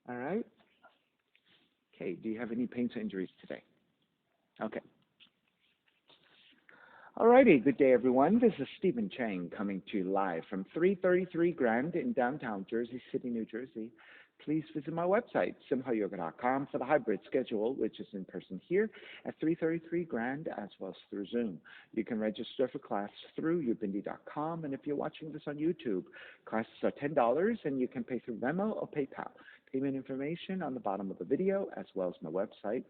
All right. Okay. Do you have any pains or injuries today? Okay. All righty. Good day, everyone. This is Stephen Chang coming to you live from 333 Grand in downtown Jersey City, New Jersey. Please visit my website, simhayoga.com, for the hybrid schedule, which is in person here at 333 Grand as well as through Zoom. You can register for class through ubindi.com, and if you're watching this on YouTube, classes are $10, and you can pay through Venmo or PayPal. Payment information on the bottom of the video as well as my website,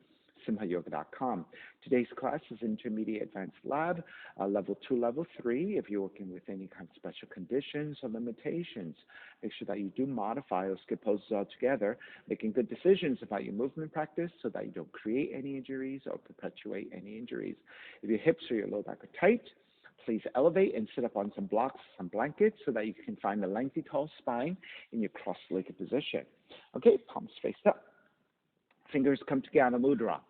simhayoga.com. Today's class is Intermediate Advanced Lab, Level 2, Level 3. If you're working with any kind of special conditions or limitations, make sure that you do modify or skip poses altogether, making good decisions about your movement practice so that you don't create any injuries or perpetuate any injuries. If your hips or your low back are tight, please elevate and sit up on some blocks, some blankets, so that you can find a lengthy, tall spine in your cross-legged position. Okay, palms face up. Fingers come together, mudra.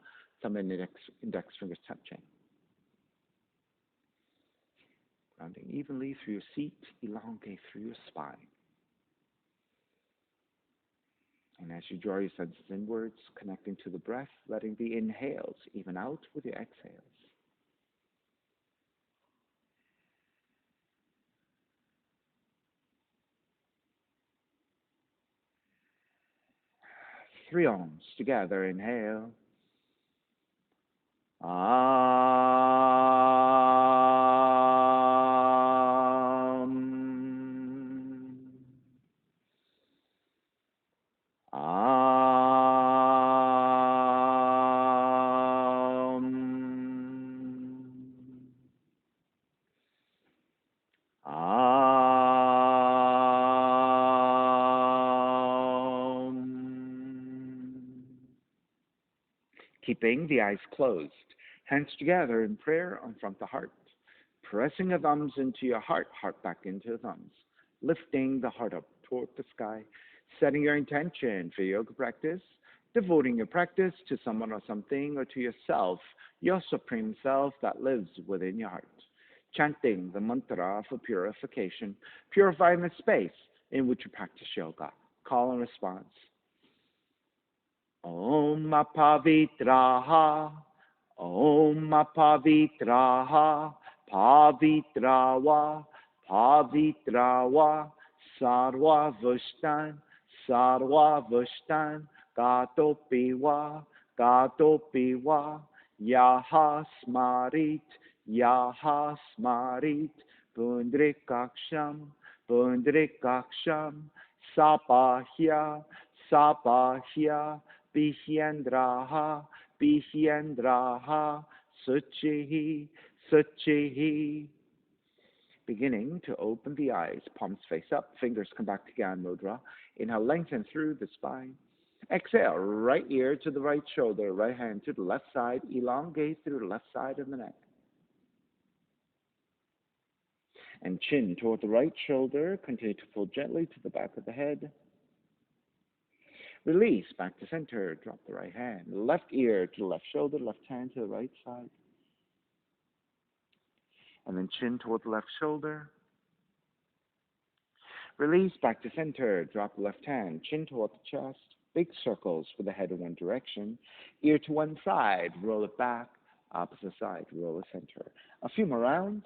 Thumb and index fingers touching. Grounding evenly through your seat, elongate through your spine. And as you draw your senses inwards, connecting to the breath, letting the inhales even out with your exhales. Three arms together, inhale. Keeping the eyes closed, hands together in prayer in front of the heart, pressing the thumbs into your heart, heart back into the thumbs, lifting the heart up toward the sky, setting your intention for yoga practice, devoting your practice to someone or something or to yourself, your supreme self that lives within your heart, chanting the mantra for purification, purifying the space in which you practice yoga. Call and response. Om Pavitraha, Om Pavitraha, Pavitrawa, Pavitrawa, Sarva Vushtan, Sarva Vushtan, Gatopiwa, Gatopiwa, Yaha Smarit, Yaha Smarit, Pundrikaksham, Pundrikaksham, Sapahya, Sapahya, Bihyendraha, Bihyendraha, Suchihi, Suchihi. Beginning to open the eyes, palms face up, fingers come back to Gyan Mudra. Inhale, lengthen through the spine. Exhale, right ear to the right shoulder, right hand to the left side, elongate through the left side of the neck. And chin toward the right shoulder, continue to pull gently to the back of the head. Release, back to center, drop the right hand. Left ear to the left shoulder, left hand to the right side. And then chin toward the left shoulder. Release, back to center, drop the left hand, chin toward the chest. Big circles with the head in one direction. Ear to one side, roll it back. Opposite side, roll it center. A few more rounds.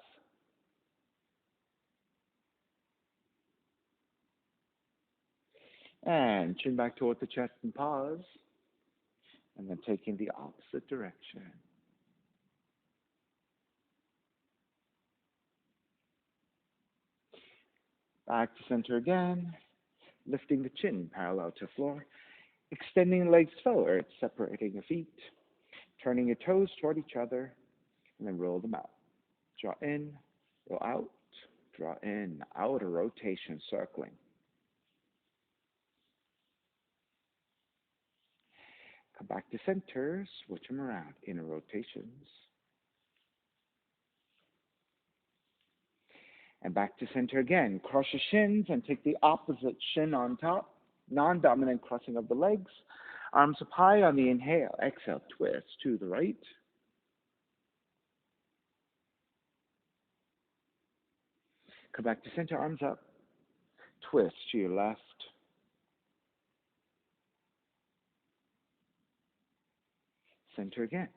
And chin back toward the chest and pause. And then taking the opposite direction. Back to center again. Lifting the chin parallel to the floor. Extending the legs forward, separating your feet. Turning your toes toward each other. And then roll them out. Draw in, roll out, draw in, outer rotation, circling. Come back to center, switch them around, inner rotations. And back to center again. Cross your shins and take the opposite shin on top. Non-dominant crossing of the legs. Arms up high on the inhale. Exhale, twist to the right. Come back to center, arms up. Twist to your left. Center again.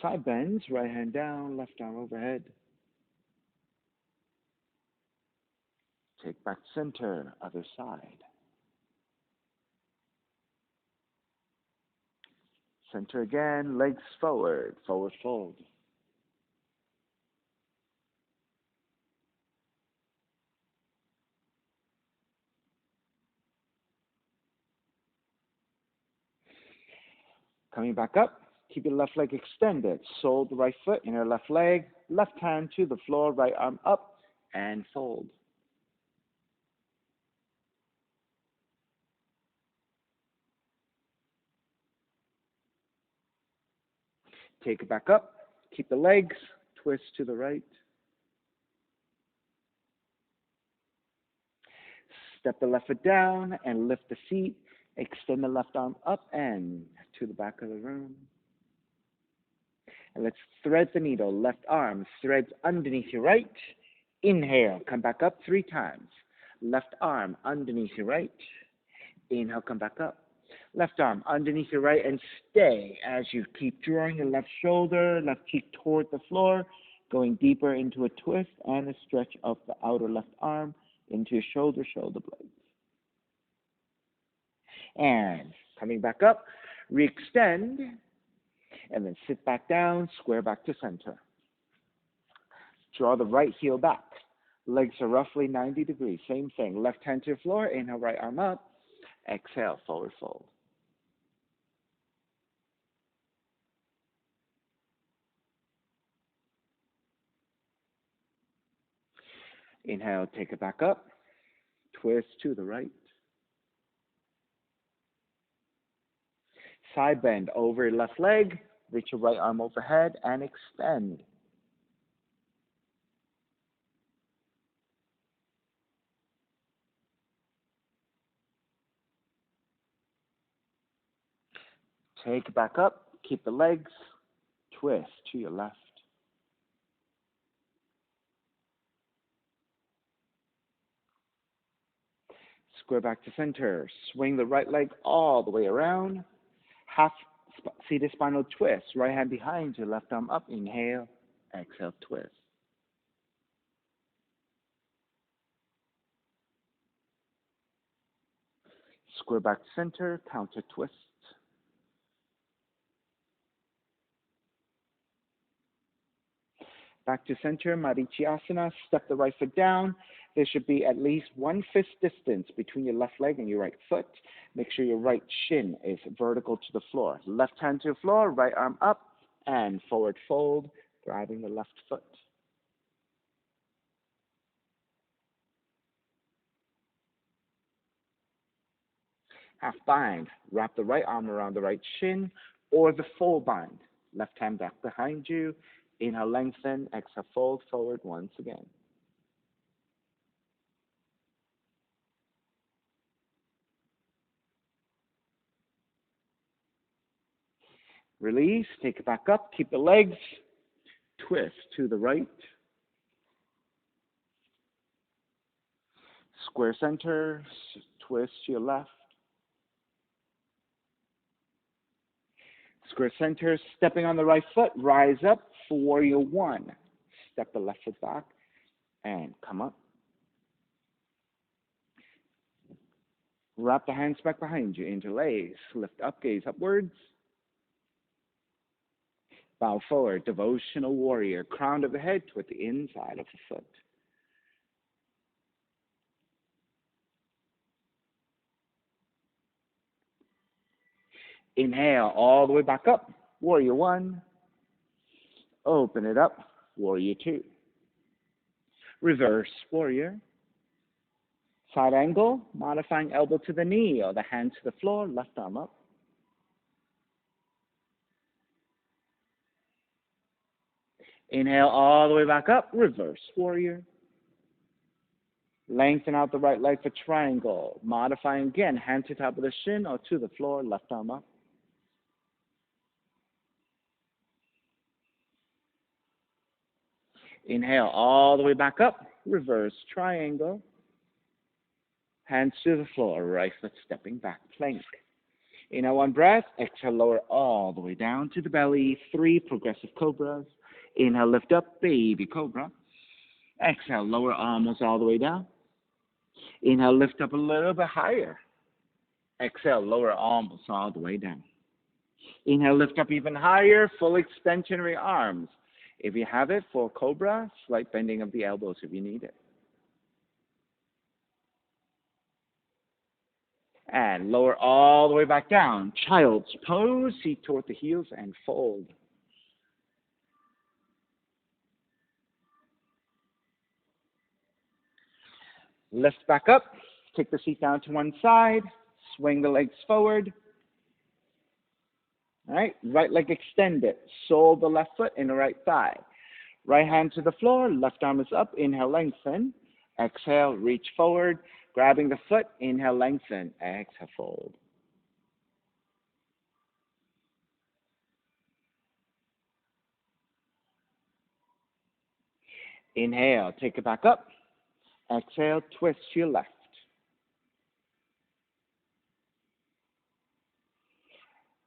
Side bends, right hand down, left arm overhead. Take back center, other side. Center again, legs forward, forward fold. Coming back up, keep your left leg extended. Sole the right foot, inner left leg, left hand to the floor, right arm up, and fold. Take it back up, keep the legs, twist to the right. Step the left foot down and lift the feet. Extend the left arm up and to the back of the room. And let's thread the needle. Left arm threads underneath your right. Inhale, come back up 3 times. Left arm underneath your right. Inhale, come back up. Left arm underneath your right and stay as you keep drawing your left shoulder, left cheek toward the floor, going deeper into a twist and a stretch of the outer left arm into your shoulder blades. And coming back up, re-extend, and then sit back down, square back to center. Draw the right heel back. Legs are roughly 90 degrees. Same thing. Left hand to the floor. Inhale, right arm up. Exhale, forward fold. Inhale, take it back up. Twist to the right. Side bend over your left leg. Reach your right arm overhead and extend. Take it back up. Keep the legs. Twist to your left. Square back to center. Swing the right leg all the way around. Half seated spinal twist. Right hand behind you, left arm up. Inhale. Exhale, twist. Square back to center. Counter twist. Back to center, Marichyasana. Step the right foot down. There should be at least 1 fist distance between your left leg and your right foot. Make sure your right shin is vertical to the floor. Left hand to the floor, right arm up, and forward fold, grabbing the left foot. Half bind. Wrap the right arm around the right shin, or the full bind. Left hand back behind you. Inhale, lengthen. Exhale, fold forward once again. Release, take it back up, keep the legs, twist to the right, square center, twist to your left, square center, stepping on the right foot, rise up, warrior 1. Step the left foot back and come up. Wrap the hands back behind you, interlace, lift up, gaze upwards. Bow forward, devotional warrior, crown of the head toward the inside of the foot. Inhale all the way back up, warrior 1. Open it up, warrior 2. Reverse warrior. Side angle, modifying elbow to the knee or the hand to the floor, left arm up. Inhale all the way back up, reverse warrior. Lengthen out the right leg for triangle. Modifying again, hand to top of the shin or to the floor, left arm up. Inhale all the way back up, reverse triangle. Hands to the floor, right foot stepping back, plank. Inhale, one breath. Exhale, lower all the way down to the belly. 3 progressive cobras. Inhale, lift up, baby cobra. Exhale, lower almost all the way down. Inhale, lift up a little bit higher. Exhale, lower almost all the way down. Inhale, lift up even higher, full extension of your arms. If you have it, full cobra, slight bending of the elbows if you need it. And lower all the way back down. Child's pose, seat toward the heels and fold. Lift back up, take the seat down to one side, swing the legs forward. All right, right leg extended, sole the left foot in the right thigh. Right hand to the floor, left arm is up, inhale, lengthen. Exhale, reach forward, grabbing the foot, inhale, lengthen. Exhale, fold. Inhale, take it back up. Exhale, twist to your left.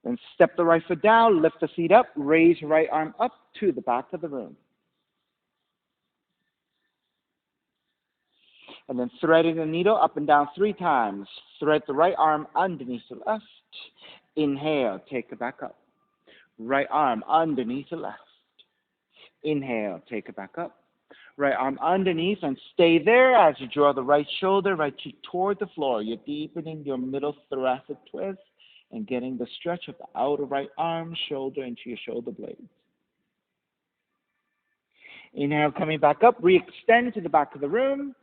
Then step the right foot down, lift the seat up, raise your right arm up to the back of the room. And then threading the needle up and down 3 times. Thread the right arm underneath the left. Inhale, take it back up. Right arm underneath the left. Inhale, take it back up. Right arm underneath and stay there as you draw the right shoulder, right cheek toward the floor. You're deepening your middle thoracic twist and getting the stretch of the outer right arm, shoulder into your shoulder blades. Inhale, coming back up, re-extend to the back of the room,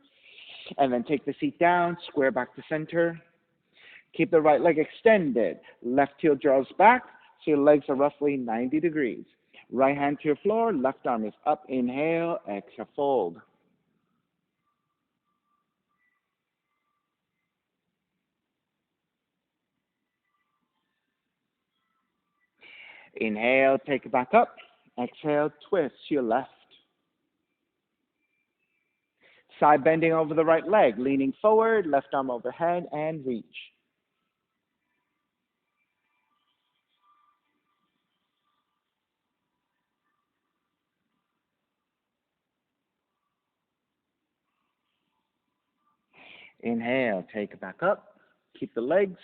and then take the seat down, square back to center. Keep the right leg extended. Left heel draws back, so your legs are roughly 90 degrees. Right hand to your floor, left arm is up. Inhale, exhale, fold. Inhale, take it back up. Exhale, twist to your left. Side bending over the right leg, leaning forward, left arm overhead, and reach. Inhale, take it back up. Keep the legs,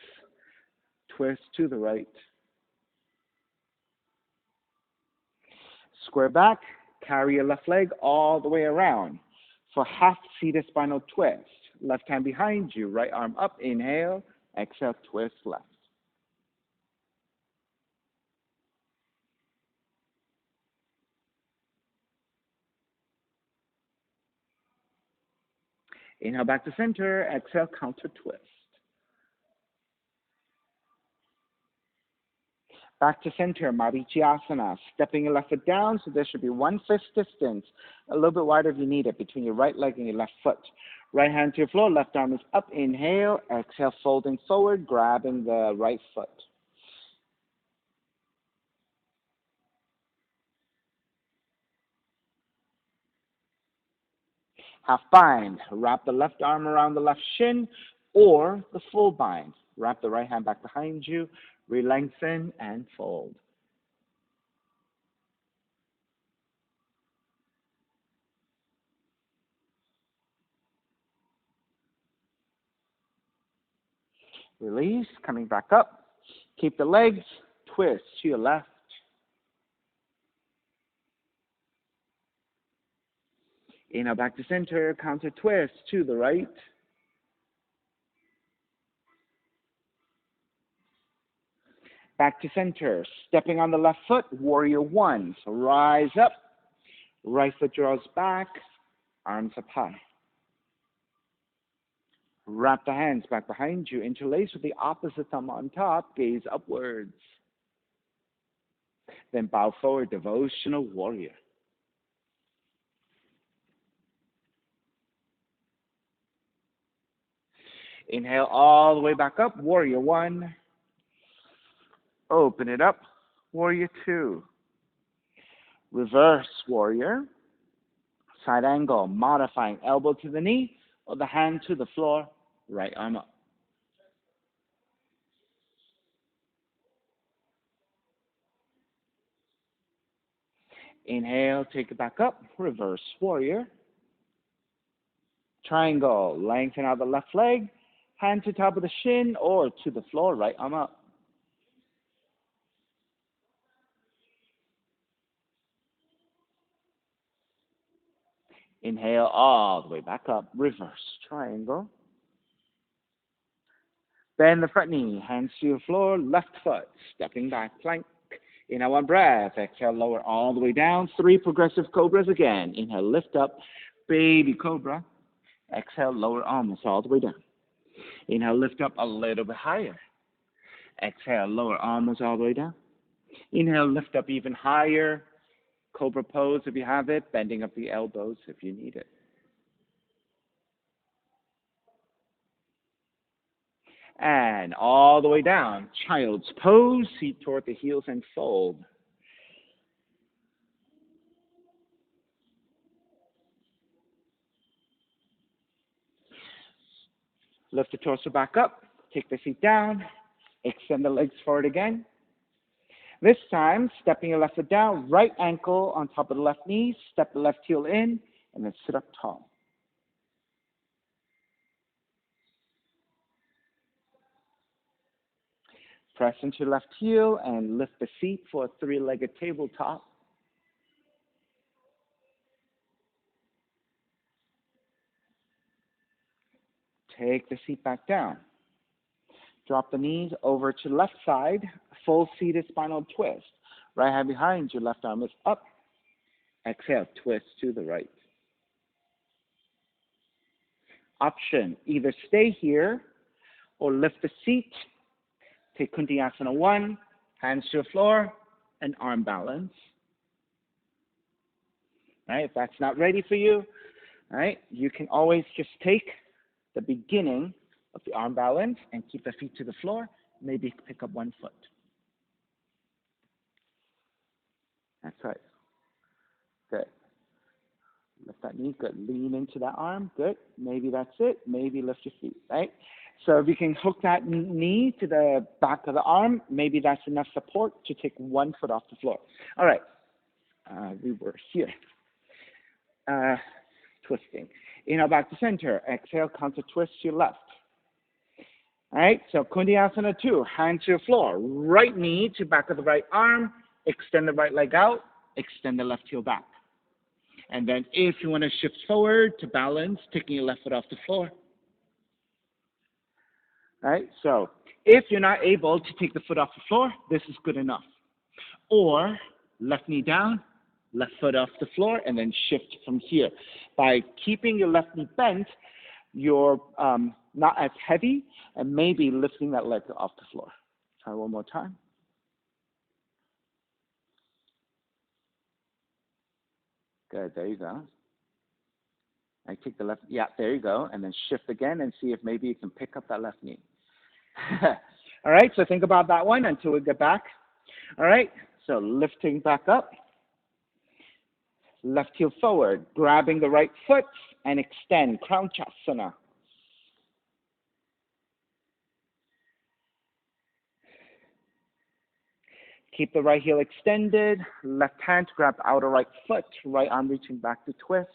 twist to the right. Square back, carry your left leg all the way around for half seated spinal twist. Left hand behind you, right arm up. Inhale, exhale, twist left. Inhale back to center, exhale, counter twist. Back to center, Marichyasana. Stepping your left foot down, so there should be 1 fist distance, a little bit wider if you need it, between your right leg and your left foot. Right hand to your floor, left arm is up. Inhale, exhale, folding forward, grabbing the right foot. Half bind. Wrap the left arm around the left shin, or the full bind. Wrap the right hand back behind you, re-lengthen, and fold. Release, coming back up. Keep the legs, twist to your left. Inhale back to center, counter twist to the right. Back to center, stepping on the left foot, warrior 1. So rise up, right foot draws back, arms up high. Wrap the hands back behind you, interlace with the opposite thumb on top, gaze upwards. Then bow forward, devotional warrior. Inhale all the way back up, warrior 1. Open it up, warrior 2. Reverse warrior. Side angle, modifying elbow to the knee or the hand to the floor, right arm up. Inhale, take it back up, reverse warrior. Triangle, lengthen out the left leg, hand to top of the shin or to the floor, right arm up. Inhale all the way back up, reverse triangle. Bend the front knee, hands to the floor, left foot, stepping back, plank. Inhale, one breath. Exhale, lower all the way down. 3 progressive cobras again. Inhale, lift up, baby cobra. Exhale, lower almost all the way down. Inhale, lift up a little bit higher. Exhale, lower almost all the way down. Inhale, lift up even higher. Cobra pose if you have it, bending up the elbows if you need it. And all the way down, child's pose, feet toward the heels and fold. Lift the torso back up, take the feet down, extend the legs forward again. This time, stepping your left foot down, right ankle on top of the left knee, step the left heel in, and then sit up tall. Press into your left heel and lift the feet for a 3-legged tabletop. Take the seat back down. Drop the knees over to left side, full seated spinal twist. Right hand behind you, left arm is up. Exhale, twist to the right. Option, either stay here or lift the seat. Take Kundiasana 1, hands to the floor, and arm balance. All right, if that's not ready for you, all right, you can always just take the beginning of the arm balance and keep the feet to the floor. Maybe pick up 1 foot. That's right. Good. Lift that knee. Good. Lean into that arm. Good. Maybe that's it. Maybe lift your feet, right? So if you can hook that knee to the back of the arm, maybe that's enough support to take 1 foot off the floor. All right. We were here. Twisting. Inhale back to center. Exhale, counter twist to your left. All right, so Kundiasana 2, hands to the floor. Right knee to back of the right arm. Extend the right leg out. Extend the left heel back. And then if you want to shift forward to balance, taking your left foot off the floor. All right, so if you're not able to take the foot off the floor, this is good enough. Or left knee down, left foot off the floor, and then shift from here. By keeping your left knee bent, you're not as heavy and maybe lifting that leg off the floor. Try one more time. Good, there you go. I take the left, yeah, there you go, and then shift again and see if maybe you can pick up that left knee. All right, so think about that one until we get back. All right, so lifting back up. Left heel forward, grabbing the right foot and extend, Crown Chasana. Keep the right heel extended, left hand to grab the outer right foot, right arm reaching back to twist.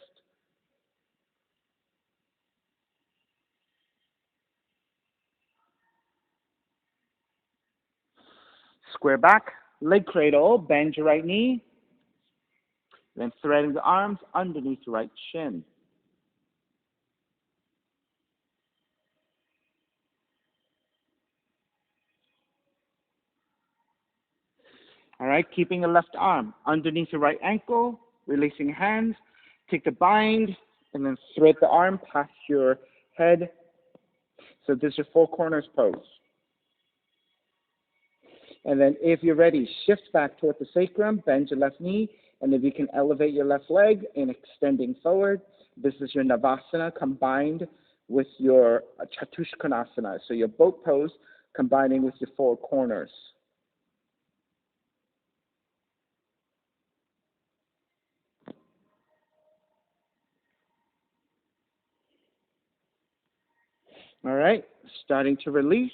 Square back, leg cradle, bend your right knee, then threading the arms underneath your right shin. All right, keeping the left arm underneath your right ankle, releasing hands, take the bind, and then thread the arm past your head. So this is your 4 corners pose. And then if you're ready, shift back toward the sacrum, bend your left knee, and if you can elevate your left leg in extending forward, this is your Navasana combined with your Chatushkonasana. So your boat pose combining with your 4 corners. All right, starting to release.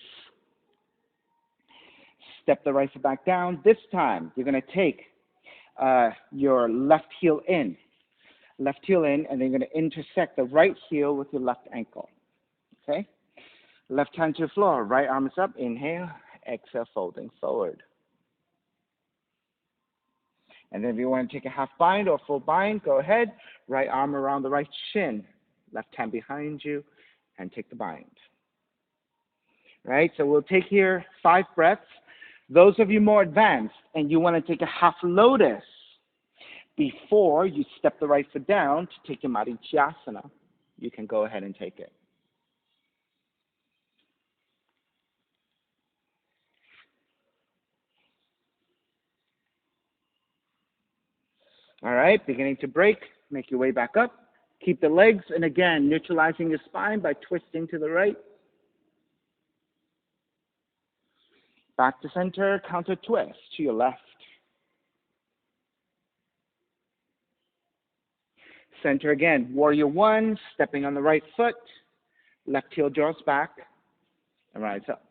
Step the right foot back down. This time, you're going to take your left heel in. Left heel in, and then you're going to intersect the right heel with your left ankle. Okay? Left hand to the floor, right arm is up. Inhale, exhale, folding forward. And then if you want to take a half bind or full bind, go ahead. Right arm around the right shin. Left hand behind you, and take the bind. Right? So we'll take here 5 breaths. Those of you more advanced and you want to take a half lotus before you step the right foot down to take your Marichyasana, you can go ahead and take it. All right, beginning to break. Make your way back up. Keep the legs, and again, neutralizing your spine by twisting to the right. Back to center, counter twist to your left. Center again, warrior 1, stepping on the right foot. Left heel draws back and rise up.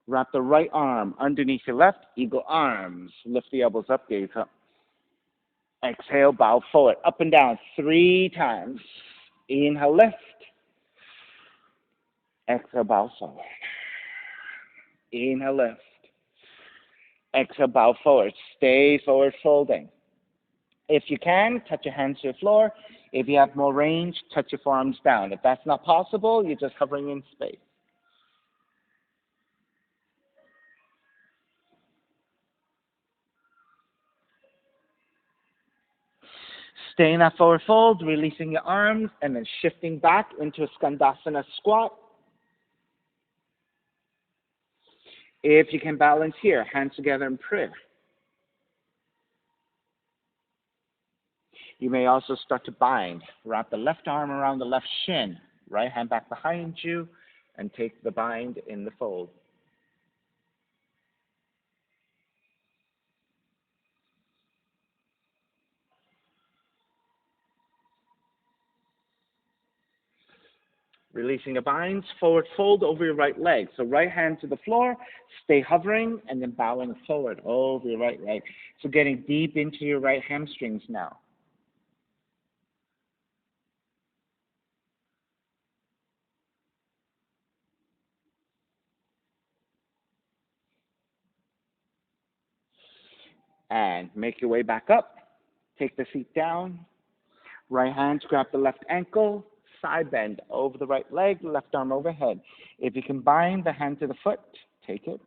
Wrap the right arm underneath your left, eagle arms. Lift the elbows up, gaze up. Exhale, bow forward, up and down 3 times. Inhale, lift. Exhale, bow forward. Inhale, lift. Exhale, bow forward. Stay forward folding. If you can, touch your hands to the floor. If you have more range, touch your forearms down. If that's not possible, you're just hovering in space. Stay in that forward fold, releasing your arms, and then shifting back into a Skandasana squat. If you can balance here, hands together in prayer. You may also start to bind. Wrap the left arm around the left shin, right hand back behind you, and take the bind in the fold. Releasing the binds, forward fold over your right leg. So right hand to the floor, stay hovering, and then bowing forward over your right leg. So getting deep into your right hamstrings now. And make your way back up. Take the seat down. Right hand, grab the left ankle. Side bend over the right leg, left arm overhead. If you can bind the hand to the foot, take it.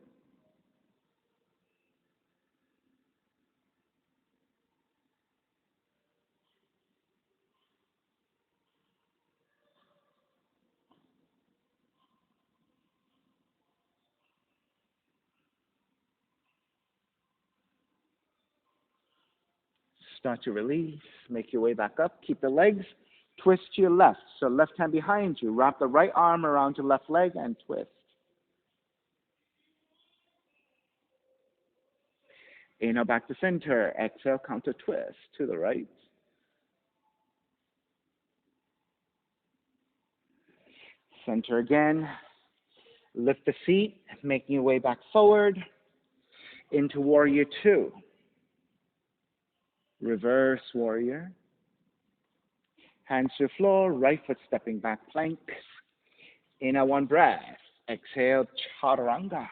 Start to release. Make your way back up. Keep the legs. Twist to your left. So left hand behind you. Wrap the right arm around your left leg and twist. Inhale back to center. Exhale, counter twist to the right. Center again. Lift the seat, making your way back forward into warrior 2. Reverse warrior. Hands to the floor, right foot stepping back plank. Inhale, 1 breath. Exhale, chaturanga.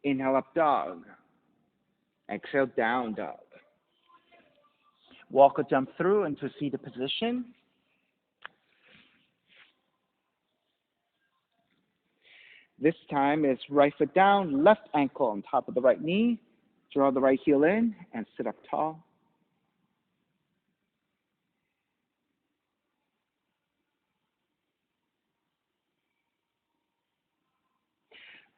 Inhale, up dog. Exhale, down dog. Walk or jump through into seated position. This time is right foot down, left ankle on top of the right knee. Draw the right heel in and sit up tall.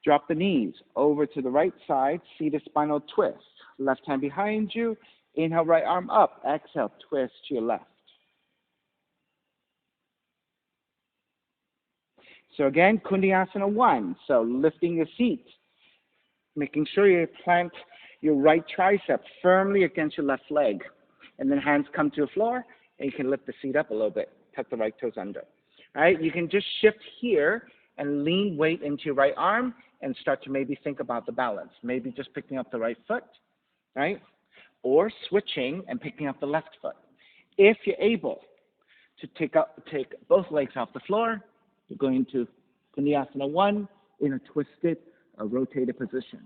Drop the knees over to the right side, seated spinal twist. Left hand behind you. Inhale, right arm up. Exhale, twist to your left. So again, Kundiyasana 1. So lifting your seat, making sure you plant your right tricep firmly against your left leg. And then hands come to the floor, and you can lift the seat up a little bit. Tuck the right toes under. All right, you can just shift here and lean weight into your right arm and start to maybe think about the balance. Maybe just picking up the right foot, right? Or switching and picking up the left foot. If you're able to take both legs off the floor, you're going to Vinyasa 1 in a twisted or rotated position.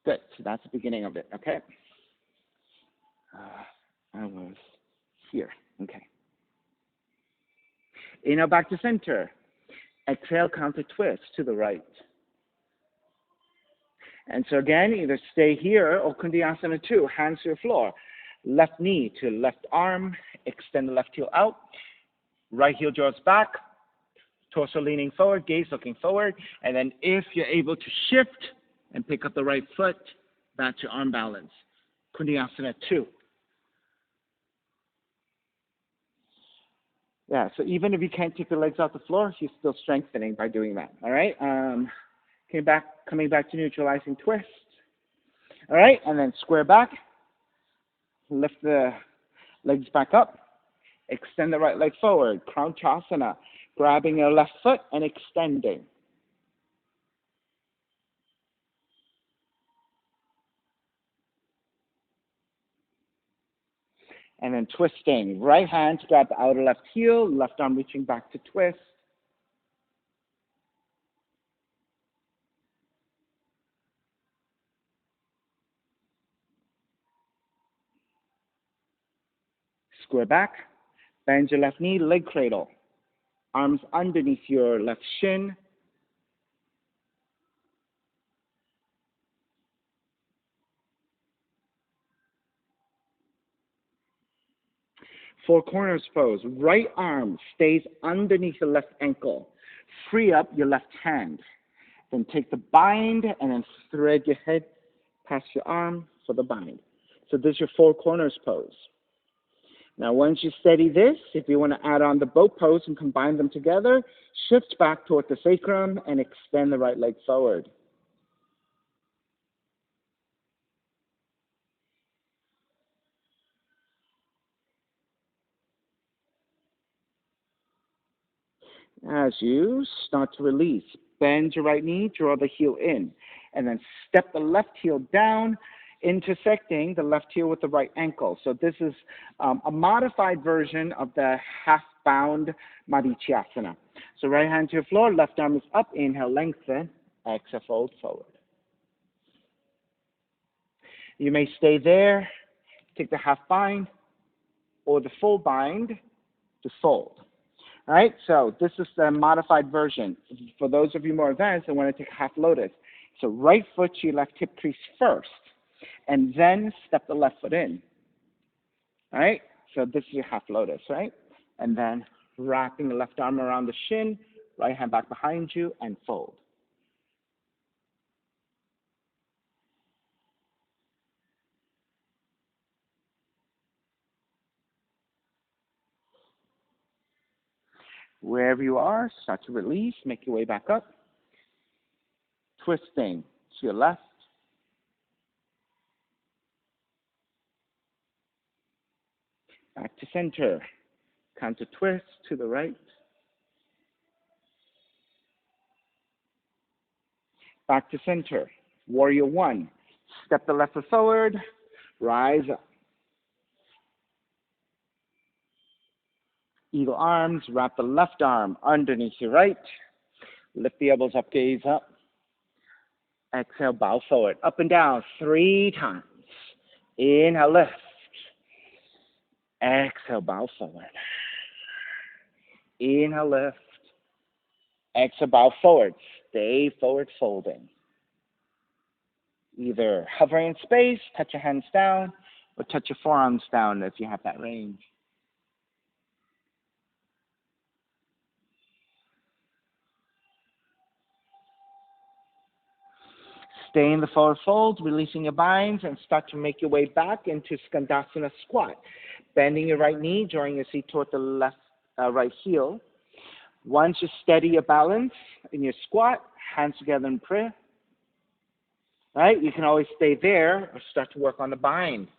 Good. So that's the beginning of it, okay? I was here. Okay. Inhale back to center. Exhale, counter twist to the right. And so again, either stay here or Kundiyasana 2, hands to the floor. Left knee to left arm, extend the left heel out. Right heel draws back, torso leaning forward, gaze looking forward. And then if you're able to shift and pick up the right foot, back to arm balance. Kundiyasana 2. Yeah, so even if you can't take the legs off the floor, you're still strengthening by doing that, all right? Coming back to neutralizing twist. All right, and then square back. Lift the legs back up. Extend the right leg forward. Kranchasana. Grabbing your left foot and extending. And then twisting. Right hand to grab the outer left heel. Left arm reaching back to twist. Square back. Bend your left knee. Leg cradle. Arms underneath your left shin. Four corners pose. Right arm stays underneath the left ankle. Free up your left hand. Then take the bind and then thread your head past your arm for the bind. So this is your four corners pose. Now once you steady this, if you want to add on the boat pose and combine them together, shift back toward the sacrum and extend the right leg forward. As you start to release, bend your right knee, draw the heel in, and then step the left heel down, intersecting the left heel with the right ankle. So this is a modified version of the half-bound Marichyasana. So right hand to your floor, left arm is up, inhale, lengthen, exhale, fold forward. You may stay there, take the half bind, or the full bind to fold. All right, so this is the modified version. For those of you more advanced, I want to take a half lotus. So right foot to your left hip crease first, and then step the left foot in. All right, so this is your half lotus, right? And then wrapping the left arm around the shin, right hand back behind you, and fold. Wherever you are, start to release, make your way back up. Twisting to your left. Back to center. Counter twist to the right. Back to center. Warrior 1. Step the left foot forward. Rise up. Eagle arms. Wrap the left arm underneath your right. Lift the elbows up, gaze up. Exhale, bow forward. Up and down 3 times. Inhale, lift. Exhale, bow forward. Inhale, lift. Exhale, bow forward. Stay forward folding. Either hovering in space, touch your hands down, or touch your forearms down if you have that range. Stay in the forward fold, releasing your binds, and start to make your way back into Skandasana squat. Bending your right knee, drawing your seat toward the left right heel. Once you steady your balance in your squat, hands together in prayer. Right? You can always stay there or start to work on the bind.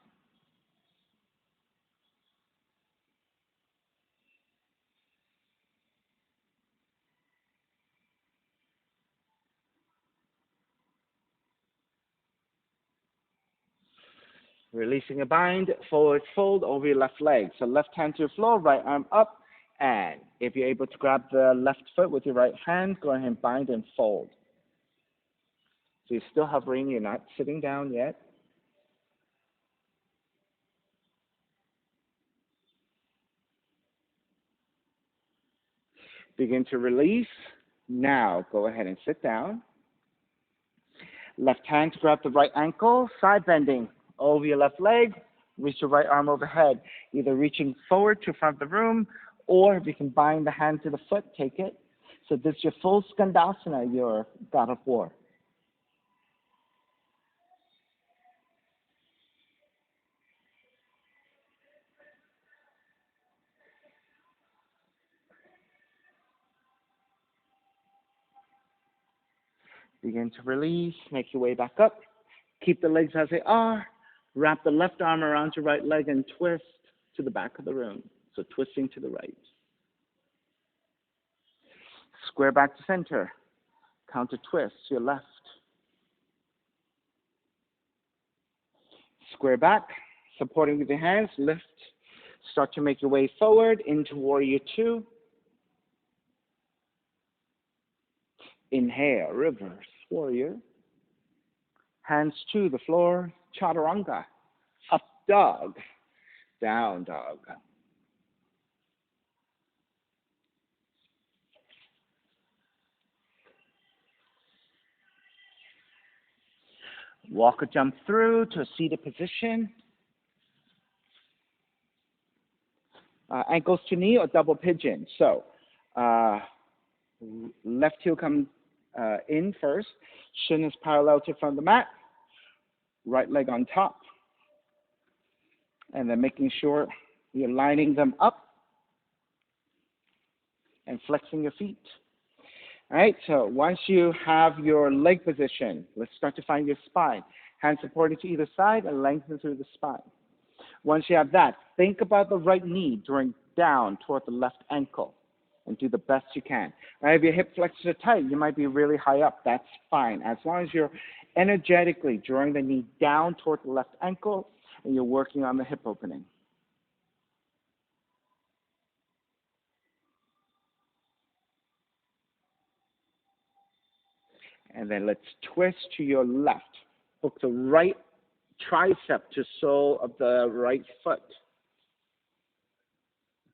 Releasing a bind, forward fold over your left leg. So left hand to the floor, right arm up. And if you're able to grab the left foot with your right hand, go ahead and bind and fold. So you're still hovering, you're not sitting down yet. Begin to release. Now go ahead and sit down. Left hand to grab the right ankle, side bending over your left leg. Reach your right arm overhead, either reaching forward to front of the room, or if you can bind the hand to the foot, take it. So this is your full Skandasana, your God of War. Begin to release, make your way back up. Keep the legs as they are. Wrap the left arm around your right leg and twist to the back of the room. So twisting to the right. Square back to center. Counter twist to your left. Square back, supporting with your hands, lift. Start to make your way forward into Warrior Two. Inhale, reverse warrior. Hands to the floor, chaturanga. Up dog, down dog. Walk or jump through to a seated position. Ankles to knee or double pigeon. So, left heel comes in first. Shin is parallel to front of the mat. Right leg on top. And then making sure you're lining them up and flexing your feet. All right, so once you have your leg position, let's start to find your spine. Hands supported to either side and lengthen through the spine. Once you have that, think about the right knee drawing down toward the left ankle and do the best you can. All right, if your hip flexors are tight, you might be really high up. That's fine. As long as you're energetically drawing the knee down toward the left ankle and you're working on the hip opening. And then let's twist to your left. Hook the right tricep to sole of the right foot.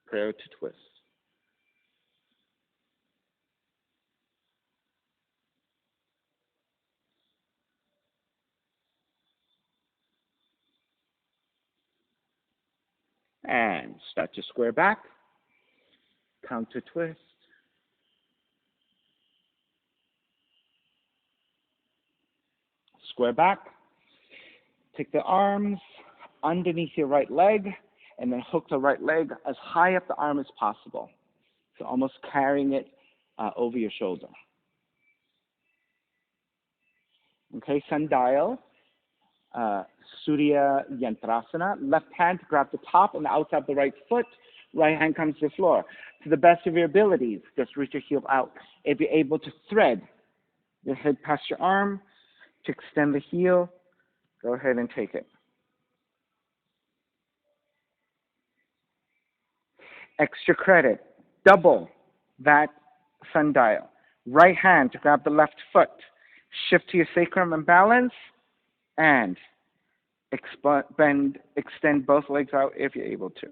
Prepare to twist. And start to square back. Counter twist. Square back. Take the arms underneath your right leg and then hook the right leg as high up the arm as possible. So almost carrying it over your shoulder. Okay, sundial, Surya Yantrasana. Left hand to grab the top and the outside of the right foot. Right hand comes to the floor. To the best of your abilities, just reach your heel out. If you're able to thread your head past your arm to extend the heel, go ahead and take it. Extra credit, double that sundial. Right hand to grab the left foot. Shift to your sacrum and balance, and extend both legs out if you're able to.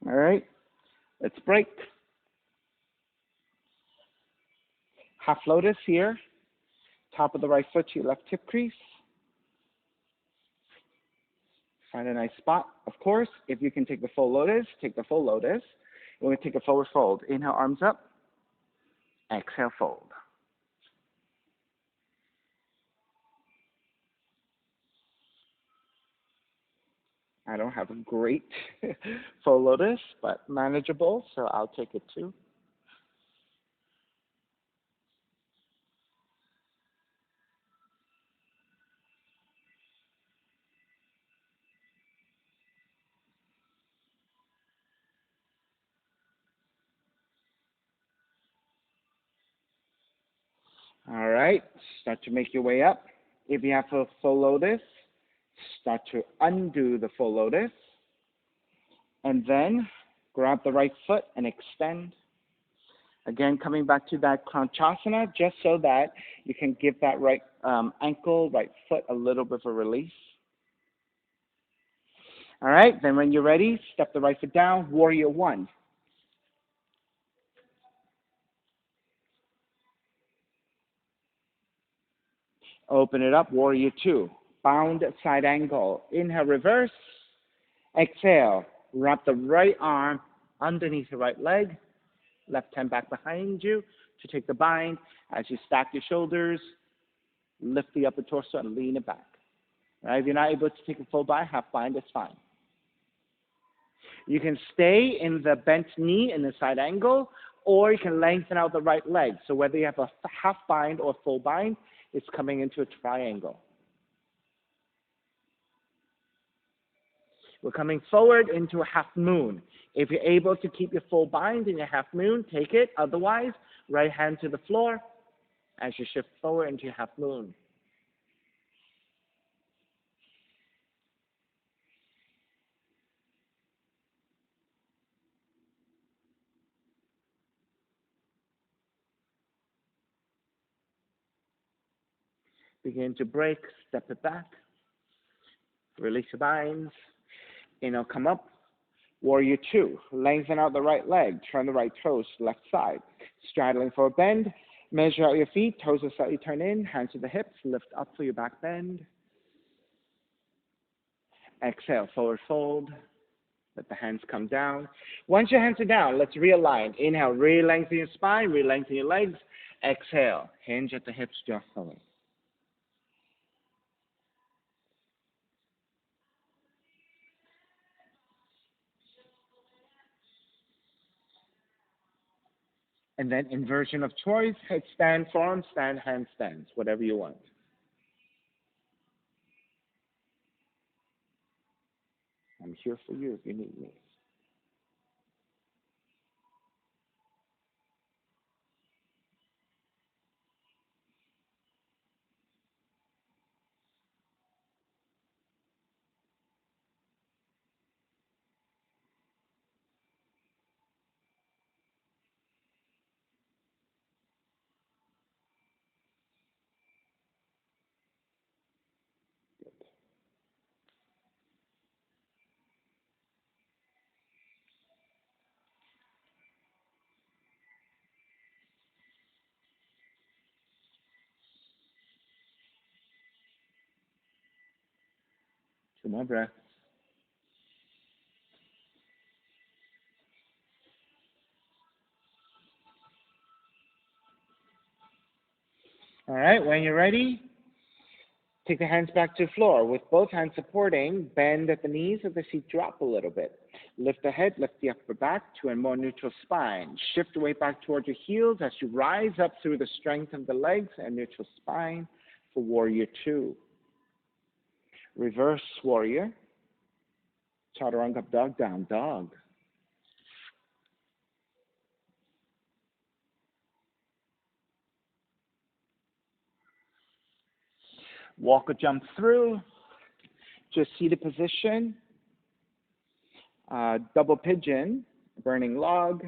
All right, let's break. Half lotus here. Top of the right foot to your left hip crease. Find a nice spot. Of course, if you can take the full lotus, take the full lotus. We're going to take a forward fold. Inhale, arms up. Exhale, fold. I don't have a great full lotus, but manageable, so I'll take it too. right, start to make your way up. If you have a full lotus, start to undo the full lotus. And then grab the right foot and extend. Again, coming back to that Kranchasana, just so that you can give that right ankle, right foot a little bit of a release. All right, then when you're ready, step the right foot down, Warrior One. Open it up, Warrior Two. Bound side angle. Inhale, reverse. Exhale, wrap the right arm underneath the right leg. Left hand back behind you to take the bind. As you stack your shoulders, lift the upper torso and lean it back. Right? If you're not able to take a full bind, half bind is fine. You can stay in the bent knee in the side angle, or you can lengthen out the right leg. So whether you have a half bind or full bind, it's coming into a triangle. We're coming forward into a half moon. If you're able to keep your full bind in your half moon, take it. Otherwise, right hand to the floor as you shift forward into your half moon. Begin to break, step it back, release your binds. Inhale, come up. Warrior Two, lengthen out the right leg, turn the right toes to left side. Straddling for a bend, measure out your feet, toes are slightly turned in, hands to the hips, lift up for your back bend. Exhale, forward fold. Let the hands come down. Once your hands are down, let's realign. Inhale, re-lengthen your spine, re-lengthen your legs. Exhale, hinge at the hips, draw forward. And then inversion of choice, headstand, forearm stand, handstands, whatever you want. I'm here for you if you need me. Two more breaths. All right, when you're ready, take the hands back to the floor. With both hands supporting, bend at the knees as the seat drop a little bit. Lift the head, lift the upper back to a more neutral spine. Shift the weight back towards your heels as you rise up through the strength of the legs and neutral spine for Warrior Two. Reverse Warrior. Chaturanga Dog, Down Dog. Walk or jump through to a seated position. Double pigeon, burning log.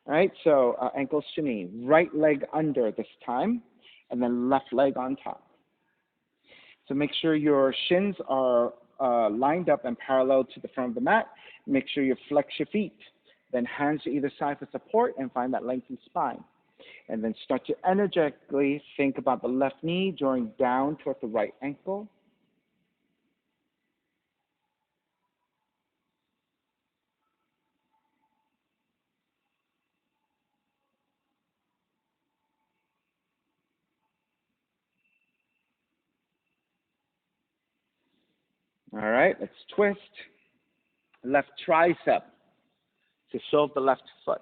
All right, so ankles to knee. Right leg under this time, and then left leg on top. So make sure your shins are lined up and parallel to the front of the mat. Make sure you flex your feet. Then hands to either side for support and find that lengthened spine. And then start to energetically think about the left knee drawing down toward the right ankle. All right, let's twist. Left tricep to sole of the left foot.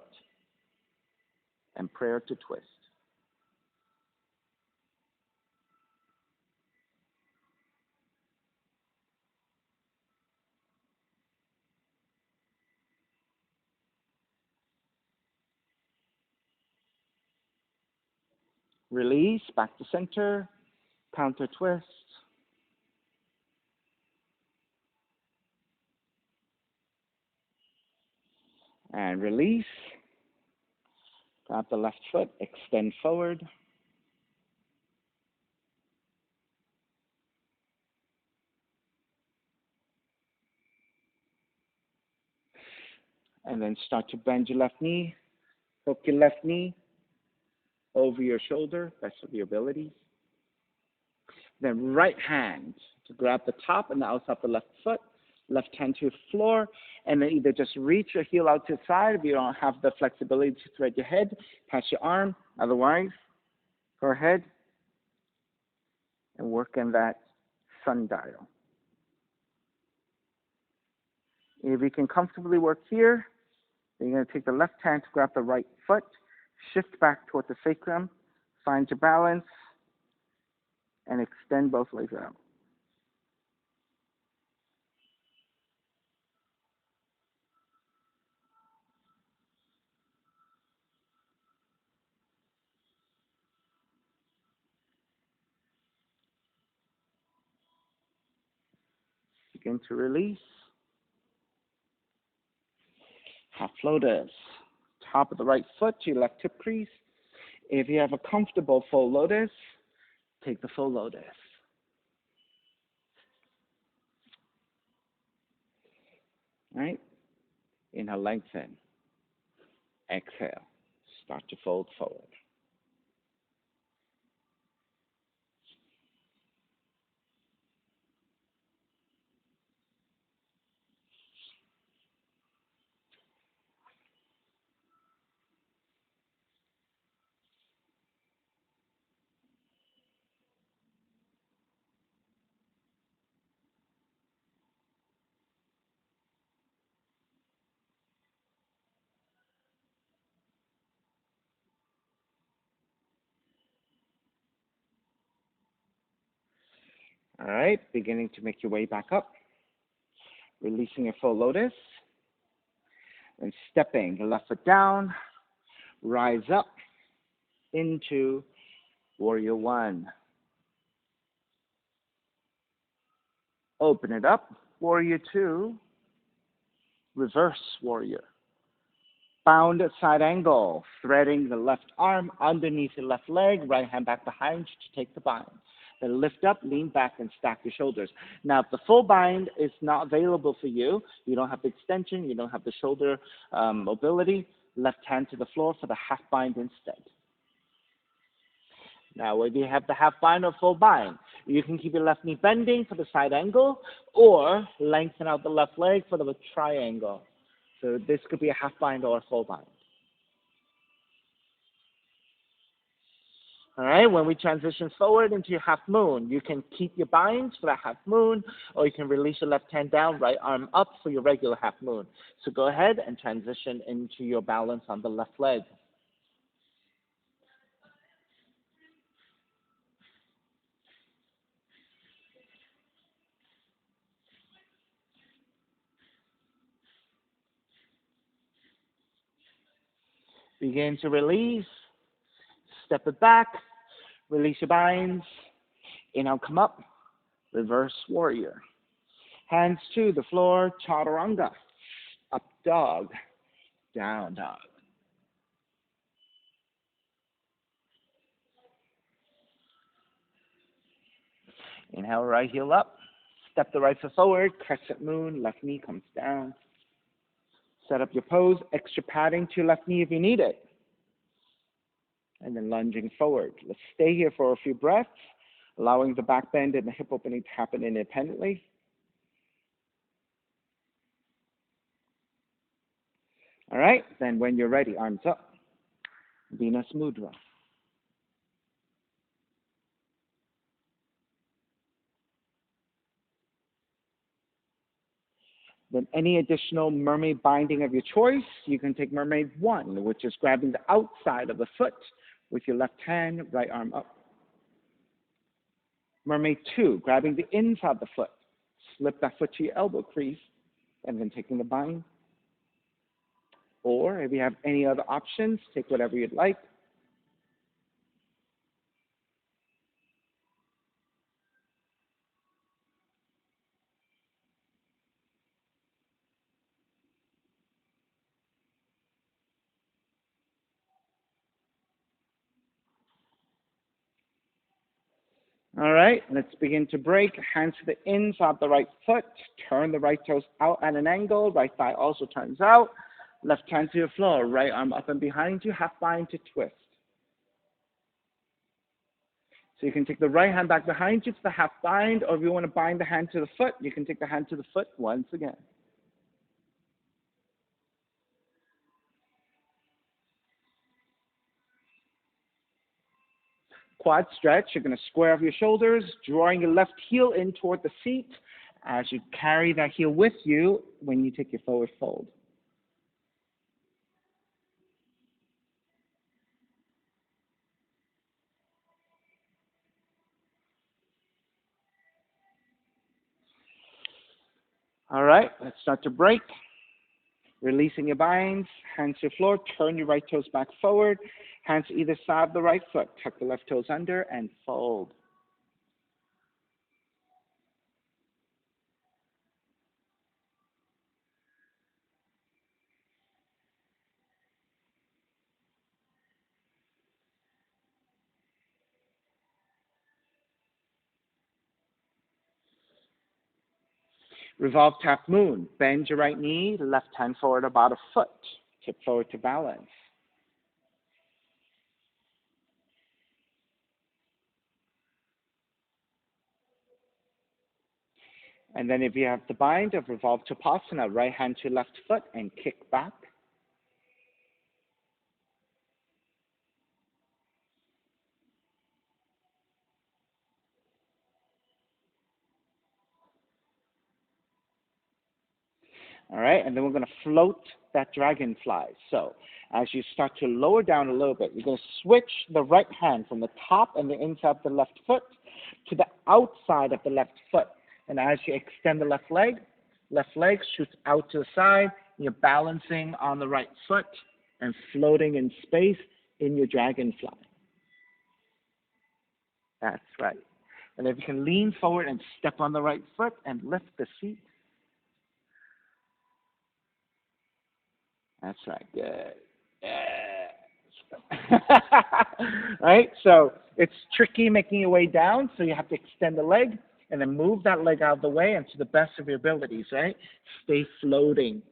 And prayer to twist. Release, back to center, counter twist. And release. Grab the left foot, extend forward. And then start to bend your left knee. Hook your left knee over your shoulder, best of your abilities. Then right hand to grab the top and the outside of the left foot, left hand to the floor, and then either just reach your heel out to the side if you don't have the flexibility to thread your head, pass your arm. Otherwise, go ahead and work in that sundial. If you can comfortably work here, then you're going to take the left hand to grab the right foot, shift back toward the sacrum, find your balance, and extend both legs out. Begin to release. Half lotus. Top of the right foot to your left hip crease. If you have a comfortable full lotus, take the full lotus. All right? Inhale, lengthen. Exhale. Start to fold forward. All right, beginning to make your way back up. Releasing your full lotus. And stepping the left foot down. Rise up into Warrior One. Open it up. Warrior Two. Reverse Warrior. Bound side angle. Threading the left arm underneath the left leg. Right hand back behind you to take the bind. Then lift up, lean back, and stack your shoulders. Now, if the full bind is not available for you, you don't have the extension, you don't have the shoulder mobility, left hand to the floor for the half bind instead. Now, whether you have the half bind or full bind, you can keep your left knee bending for the side angle or lengthen out the left leg for the triangle. So this could be a half bind or a full bind. All right, when we transition forward into your half moon, you can keep your binds for that half moon, or you can release your left hand down, right arm up for your regular half moon. So go ahead and transition into your balance on the left leg. Begin to release, step it back, release your binds, inhale, come up, reverse warrior. Hands to the floor, chaturanga, up dog, down dog. Inhale, right heel up, step the right foot forward, crescent moon, left knee comes down. Set up your pose, extra padding to your left knee if you need it. And then lunging forward. Let's stay here for a few breaths, allowing the back bend and the hip opening to happen independently. All right, then when you're ready, arms up. Venus Mudra. Then any additional mermaid binding of your choice, you can take Mermaid 1, which is grabbing the outside of the foot with your left hand, right arm up. Mermaid 2, grabbing the inside of the foot. Slip that foot to your elbow crease, and then taking the bind. Or if you have any other options, take whatever you'd like. All right, let's begin to break. Hands to the inside of the right foot. Turn the right toes out at an angle. Right thigh also turns out. Left hand to the floor. Right arm up and behind you. Half bind to twist. So you can take the right hand back behind you to the half bind, or if you want to bind the hand to the foot, you can take the hand to the foot once again. Quad stretch, you're going to square off your shoulders, drawing your left heel in toward the seat as you carry that heel with you when you take your forward fold. All right, let's start to break. Releasing your binds, hands to the floor, turn your right toes back forward, hands to either side of the right foot, tuck the left toes under and fold. Revolve tap moon, bend your right knee, left hand forward about a foot, tip forward to balance. And then if you have the bind of revolve tapasana, right hand to left foot and kick back. All right, and then we're going to float that dragonfly. So as you start to lower down a little bit, you're going to switch the right hand from the top and the inside of the left foot to the outside of the left foot. And as you extend the left leg shoots out to the side. You're balancing on the right foot and floating in space in your dragonfly. That's right. And if you can lean forward and step on the right foot and lift the seat. That's right. Good. Yeah. Right? So it's tricky making your way down, so you have to extend the leg and then move that leg out of the way and to the best of your abilities, right? Stay floating.